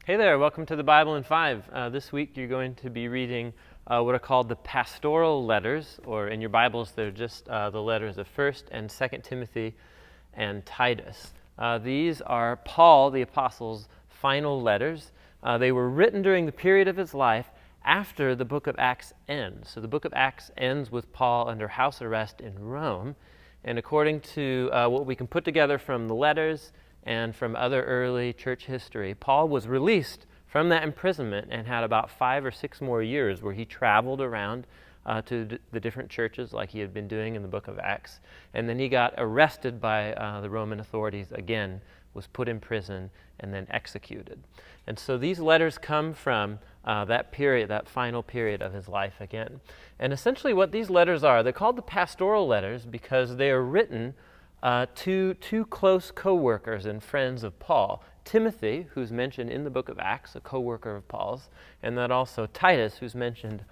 Hey there, welcome to the Bible in 5. This week you're going to be reading what are called the Pastoral Letters, or in your Bibles they're just the letters of 1st and 2nd Timothy and Titus. These are Paul, the Apostle's final letters. They were written during the period of his life after the book of Acts ends. So the book of Acts ends with Paul under house arrest in Rome, and according to what we can put together from the letters and from other early church history, Paul was released from that imprisonment and had about 5 or 6 more years where he traveled around to the different churches like he had been doing in the book of Acts. And then he got arrested by the Roman authorities again, was put in prison, and then executed. And so these letters come from that period, that final period of his life again. And essentially what these letters are, they're called the Pastoral Letters because they are written to 2 close co-workers and friends of Paul. Timothy, who's mentioned in the book of Acts, a co-worker of Paul's, and then also Titus, who's mentioned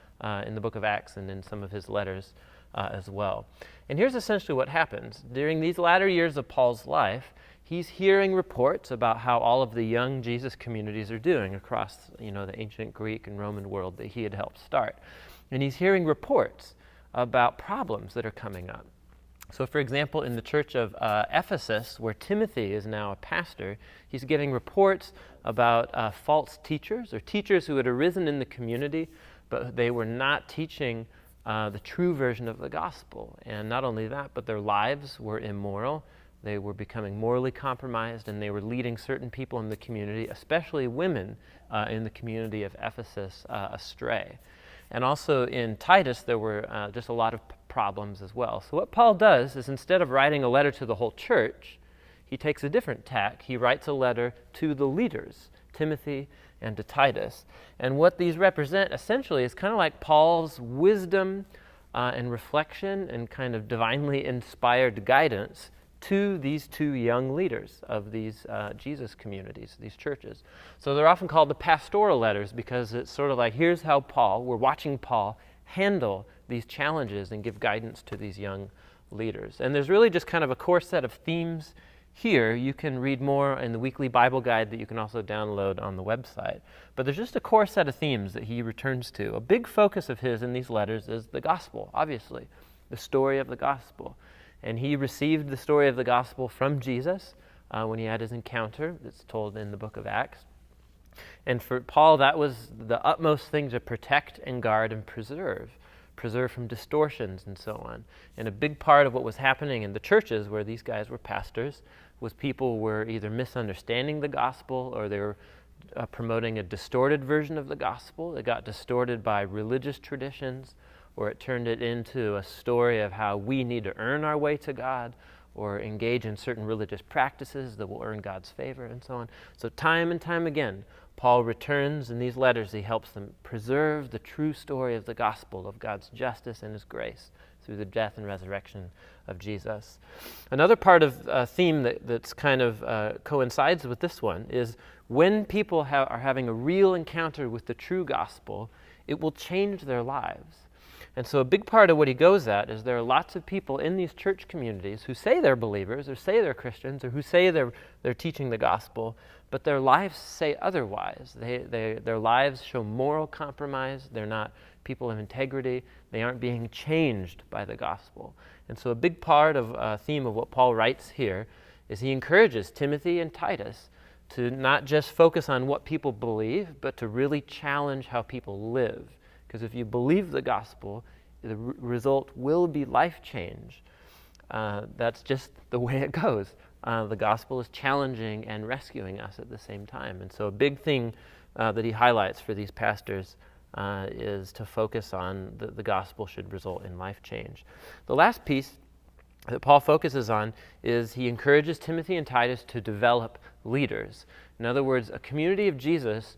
in the book of Acts and in some of his letters as well. And here's essentially what happens. During these latter years of Paul's life, he's hearing reports about how all of the young Jesus communities are doing across, the ancient Greek and Roman world that he had helped start. And he's hearing reports about problems that are coming up. So, for example, in the church of Ephesus, where Timothy is now a pastor, he's getting reports about false teachers, or teachers who had arisen in the community, but they were not teaching the true version of the gospel. And not only that, but their lives were immoral. They were becoming morally compromised, and they were leading certain people in the community, especially women in the community of Ephesus, astray. And also in Titus, there were just a lot of problems as well. So what Paul does is, instead of writing a letter to the whole church, he takes a different tack. He writes a letter to the leaders, Timothy and to Titus. And what these represent essentially is kind of like Paul's wisdom and reflection and kind of divinely inspired guidance to these 2 young leaders of these Jesus communities, these churches. So they're often called the Pastoral Letters because it's sort of like, here's how we're watching Paul handle these challenges and give guidance to these young leaders. And there's really just kind of a core set of themes here. You can read more in the weekly Bible guide that you can also download on the website. But there's just a core set of themes that he returns to. A big focus of his in these letters is the gospel, obviously, the story of the gospel. And he received the story of the gospel from Jesus when he had his encounter. It's told in the book of Acts. And for Paul, that was the utmost thing to protect and guard and preserve from distortions and so on. And a big part of what was happening in the churches where these guys were pastors was people were either misunderstanding the gospel or they were promoting a distorted version of the gospel. It got distorted by religious traditions, or it turned it into a story of how we need to earn our way to God or engage in certain religious practices that will earn God's favor and so on. So time and time again, Paul returns in these letters. He helps them preserve the true story of the gospel, of God's justice and his grace through the death and resurrection of Jesus. Another part of a theme that's kind of coincides with this one is when people are having a real encounter with the true gospel, it will change their lives. And so a big part of what he goes at is there are lots of people in these church communities who say they're believers or say they're Christians or who say they're teaching the gospel, but their lives say otherwise. Their lives show moral compromise. They're not people of integrity. They aren't being changed by the gospel. And so a big part of a theme of what Paul writes here is he encourages Timothy and Titus to not just focus on what people believe, but to really challenge how people live. Because if you believe the gospel, the result will be life change. That's just the way it goes. The gospel is challenging and rescuing us at the same time. And so a big thing that he highlights for these pastors is to focus on the gospel should result in life change. The last piece that Paul focuses on is he encourages Timothy and Titus to develop leaders. In other words, a community of Jesus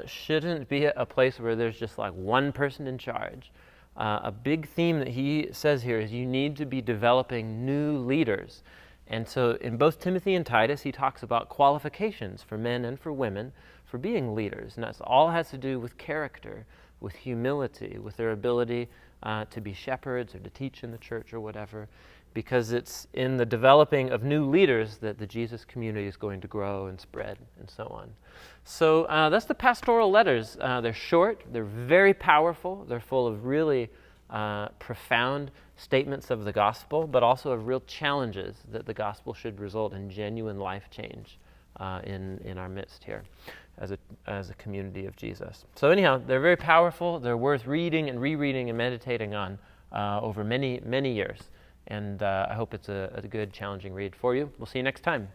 shouldn't be a place where there's just like one person in charge. A big theme that he says here is you need to be developing new leaders. And so in both Timothy and Titus, he talks about qualifications for men and for women for being leaders. And that's all has to do with character, with humility, with their ability to be shepherds or to teach in the church or whatever. because it's in the developing of new leaders that the Jesus community is going to grow and spread and so on. So that's the Pastoral Letters. They're short, they're very powerful, they're full of really profound statements of the gospel, but also of real challenges that the gospel should result in genuine life change in our midst here as a community of Jesus. So anyhow, they're very powerful, they're worth reading and rereading and meditating on over many, many years. And I hope it's a good, challenging read for you. We'll see you next time.